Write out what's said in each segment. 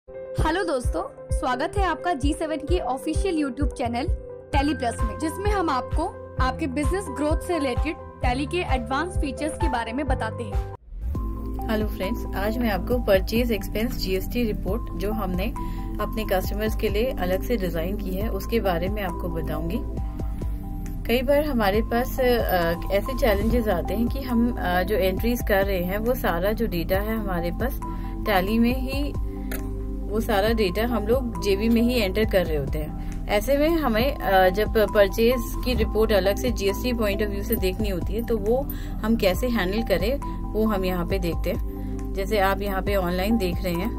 Hello दोस्तों, स्वागत है आपका G7 की official YouTube channel tally plus में, जिसमें हम आपको आपके बिजनेस ग्रोथ से रिलेटेड टैली के एडवांस फीचर्स के बारे में बताते हैं। हेलो फ्रेंड्स, आज मैं आपको परचेज एक्सपेंस जीएसटी रिपोर्ट जो हमने अपने कस्टमर्स के लिए अलग से डिजाइन की है उसके बारे में आपको बताऊंगी। कई बार हमारे पास ऐसे चैलेंजेस आते हैं कि हम जो एंट्रीज कर रहे हैं वो सारा जो डेटा है हमारे पास टैली में ही, वो सारा डेटा हम लोग जेबी में ही एंटर कर रहे होते हैं। ऐसे में हमें जब परचेज की रिपोर्ट अलग से जीएसटी पॉइंट ऑफ व्यू से देखनी होती है तो वो हम कैसे हैंडल करें वो हम यहाँ पे देखते हैं। जैसे आप यहाँ पे ऑनलाइन देख रहे हैं,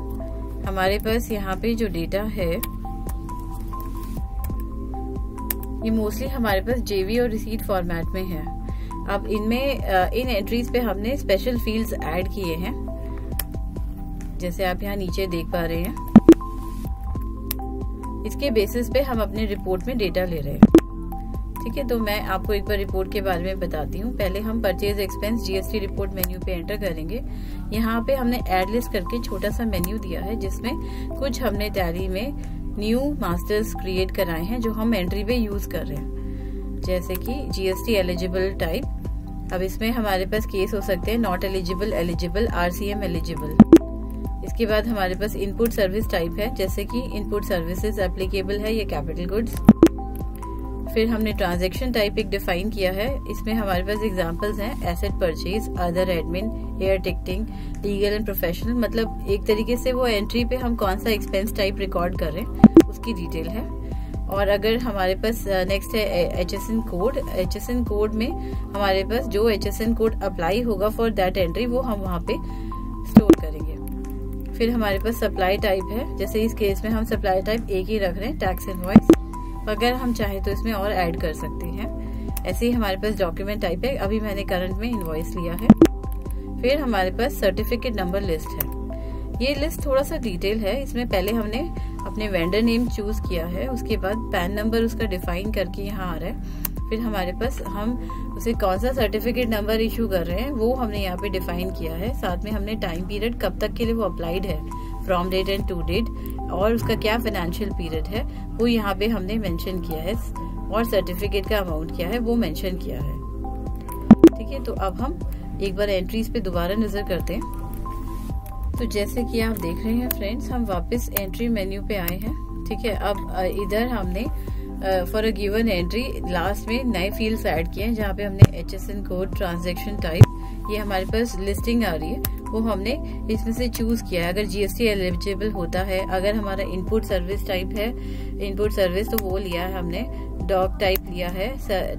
हमारे पास यहाँ पे जो डेटा है ये मोस्टली हमारे पास जेबी और रिसीट फॉर्मेट में है। अब इनमें इन एंट्रीज पे हमने स्पेशल फील्ड्स ऐड किए हैं, जैसे आप यहाँ नीचे देख पा रहे हैं। इसके बेसिस पे हम अपने रिपोर्ट में डेटा ले रहे हैं। ठीक है, तो मैं आपको एक बार रिपोर्ट के बारे में बताती हूँ। पहले हम purchase expense GST report menu पे एंटर करेंगे। यहाँ पे हमने एड लिस्ट करके छोटा सा मेन्यू दिया है जिसमें कुछ हमने टैली में न्यू मास्टर्स क्रिएट कराए हैं जो हम एंट्री पे यूज कर रहे हैं, जैसे कि जीएसटी एलिजिबल टाइप। अब इसमें हमारे पास केस हो सकते हैं not eligible, eligible, RCM eligible. इसके बाद हमारे पास इनपुट सर्विस टाइप है, जैसे कि इनपुट सर्विसेज एप्लीकेबल है या कैपिटल गुड्स। फिर हमने ट्रांजैक्शन टाइप एक डिफाइन किया है। इसमें हमारे पास एग्जांपल्स हैं asset purchase, other admin, air ticketing, legal and professional. मतलब एक तरीके से वो एंट्री पे हम कौन सा एक्सपेंस टाइप रिकॉर्ड कर रहे हैं उसकी डिटेल है। और अगर हमारे पास नेक्स्ट है HSN कोड। HSN कोड में हमारे पास जो HSN कोड अप्लाई होगा फॉर दैट एंट्री वो हम वहाँ पे स्टोर करेंगे। फिर हमारे पास सप्लाई टाइप है, जैसे इस केस में हम सप्लाई टाइप एक ही रख रहे हैं, टैक्स इनवॉइस। अगर हम चाहे तो इसमें और ऐड कर सकते हैं। ऐसे ही हमारे पास डॉक्यूमेंट टाइप है, अभी मैंने करंट में इनवॉइस लिया है। फिर हमारे पास सर्टिफिकेट नंबर लिस्ट है। ये लिस्ट थोड़ा सा डिटेल है। इसमें पहले हमने अपने वेंडर नेम चूज किया है, उसके बाद पैन नंबर उसका डिफाइन करके यहाँ आ रहा है। फिर हमारे पास हम उसे कौन सा सर्टिफिकेट नंबर इशू कर रहे हैं वो हमने यहाँ पे डिफाइन किया है। साथ में हमने टाइम पीरियड कब तक के लिए वो अप्लाइड है, from date and to date, और उसका क्या फाइनेंशियल पीरियड है वो यहाँ पे हमने मेंशन किया है, और सर्टिफिकेट का अमाउंट क्या है वो मेंशन किया है। ठीक है, तो अब हम एक बार एंट्रीज पे दोबारा नजर करते हैं। तो जैसे कि आप देख रहे हैं फ्रेंड्स, हम वापस एंट्री मेन्यू पे आए हैं। ठीक है, अब इधर हमने for a given entry last में नए फील्ड्स ऐड किए हैं, जहाँ पे हमने HSN कोड, ट्रांजैक्शन टाइप, ये हमारे पास लिस्टिंग आ रही है, वो हमने इसमें से चूज किया है। अगर जीएसटी एलिजिबल होता है, अगर हमारा इनपुट सर्विस टाइप है, इनपुट सर्विस तो वो लिया है हमने, डॉक टाइप लिया है,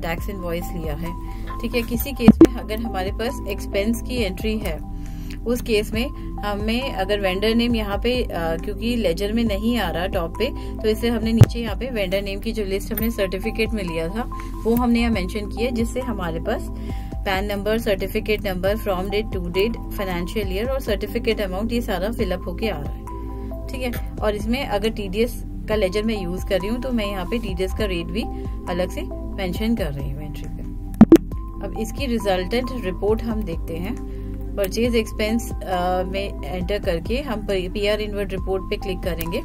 टैक्स इनवॉइस लिया है। ठीक है, किसी केस में अगर हमारे पास एक्सपेंस की एंट्री है, उस केस में हमें अगर वेंडर नेम यहाँ पे क्योंकि लेजर में नहीं आ रहा टॉप पे, तो इसे हमने नीचे यहाँ पे वेंडर नेम की जो लिस्ट हमने सर्टिफिकेट में लिया था वो हमने यहाँ मेंशन किया, जिससे हमारे पास PAN number, certificate number, from date to date, financial year और सर्टिफिकेट अमाउंट, ये सारा फिलअप होके आ रहा है। ठीक है, और इसमें अगर टीडीएस का लेजर में यूज कर रही हूँ तो मैं यहाँ पे टीडीएस का रेट भी अलग से मेंशन कर रही हूँ एंट्री पे। अब इसकी रिजल्टेंट रिपोर्ट हम देखते हैं। परचेज एक्सपेंस में एंटर करके हम PR इनवर्ट रिपोर्ट पे क्लिक करेंगे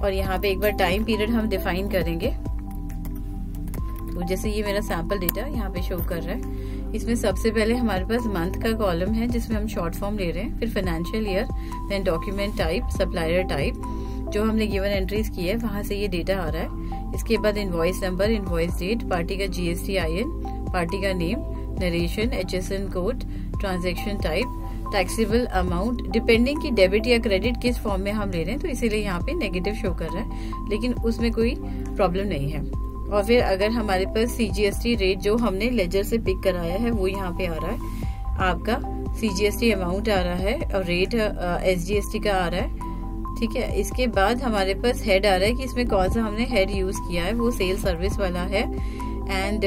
और यहाँ पे एक बार टाइम पीरियड हम डिफाइन करेंगे। तो जैसे ये मेरा सैंपल डेटा यहाँ पे शो कर रहा है। इसमें सबसे पहले हमारे पास मंथ का कॉलम है जिसमें हम शॉर्ट फॉर्म ले रहे हैं, फिर financial year, then document type, supplier type, जो हमने गिवन एंट्रीज की है वहां से ये डेटा आ रहा है। इसके बाद invoice number, invoice date, party का GST IN, पार्टी का name, narration, HSN code, transaction type, taxable amount, depending की डेबिट या क्रेडिट किस फॉर्म में हम ले रहे हैं, तो इसीलिए यहाँ पे नेगेटिव शो कर रहा है, लेकिन उसमें कोई प्रॉब्लम नहीं है। और फिर अगर हमारे पास CGST रेट जो हमने लेजर से पिक कराया है वो यहाँ पे आ रहा है, आपका CGST अमाउंट आ रहा है और रेट SGST का आ रहा है। ठीक है, इसके बाद हमारे पास हेड आ रहा है कि इसमें कौन सा हमने हेड यूज किया है, वो सेल सर्विस वाला है, एंड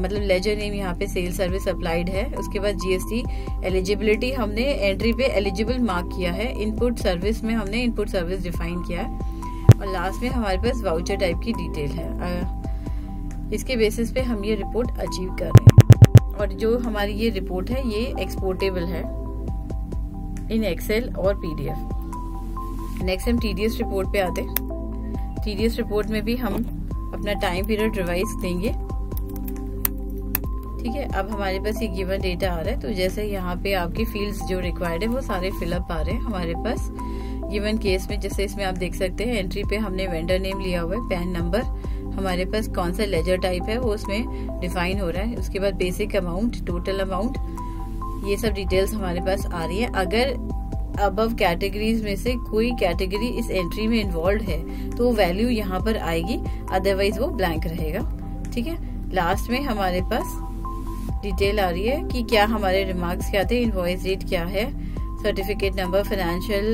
मतलब लेजर नेम यहाँ पे सेल सर्विस अप्लाइड है। उसके बाद GST एलिजिबिलिटी हमने एंट्री पे एलिजिबल मार्क किया है, इनपुट सर्विस में हमने इनपुट सर्विस डिफाइन किया है, और लास्ट में हमारे पास वाउचर टाइप की डिटेल है। इसके बेसिस पे हम ये रिपोर्ट अचीव कर रहे हैं, और जो हमारी ये रिपोर्ट है ये एक्सपोर्टेबल है इन एक्सेल और PDF। नेक्स्ट हम टीडीएस रिपोर्ट पे आते हैं। टीडीएस रिपोर्ट में भी हम अपना टाइम पीरियड रिवाइज देंगे। ठीक है, अब हमारे पास ये गिवन डेटा आ रहा है, तो जैसे यहाँ पे आपके फील्ड्स जो रिक्वायर्ड है वो सारे फिलअप आ रहे हैं हमारे पास। गिवन केस में जैसे इसमें आप देख सकते हैं एंट्री पे हमने वेंडर नेम लिया हुआ है, पैन नंबर, हमारे पास कौन सा लेजर टाइप है वो उसमें डिफाइन हो रहा है। उसके बाद बेसिक अमाउंट, टोटल अमाउंट, ये सब डिटेल्स हमारे पास आ रही है। अगर अबव कैटेगरीज में से कोई कैटेगरी इस एंट्री में इन्वॉल्व है तो वो वैल्यू यहाँ पर आएगी, अदरवाइज वो ब्लैंक रहेगा। ठीक है, लास्ट में हमारे पास डिटेल आ रही है कि क्या हमारे रिमार्क्स क्या थे, इनवॉइस डेट क्या है, certificate number, financial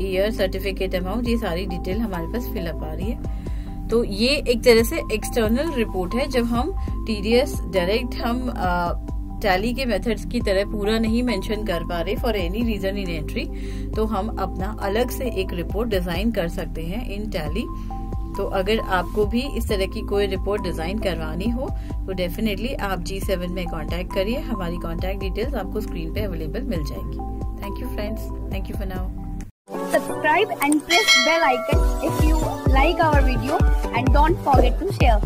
year, certificate amount, ये सारी डिटेल हमारे पास फिलअप आ रही है। तो ये एक तरह से एक्सटर्नल रिपोर्ट है। जब हम टीडीएस डायरेक्ट हम टैली के मेथड्स की तरह पूरा नहीं मेंशन कर पा रहे for any reason in entry, तो हम अपना अलग से एक रिपोर्ट डिजाइन कर सकते हैं इन टैली। तो अगर आपको भी इस तरह की कोई रिपोर्ट डिजाइन करवानी हो तो डेफिनेटली आप G7 में कांटेक्ट करिए। हमारी कांटेक्ट डिटेल्स आपको स्क्रीन पे अवेलेबल मिल जाएंगी। Thank you friends, thank you for now. Subscribe and press bell icon if you like our video and don't forget to share.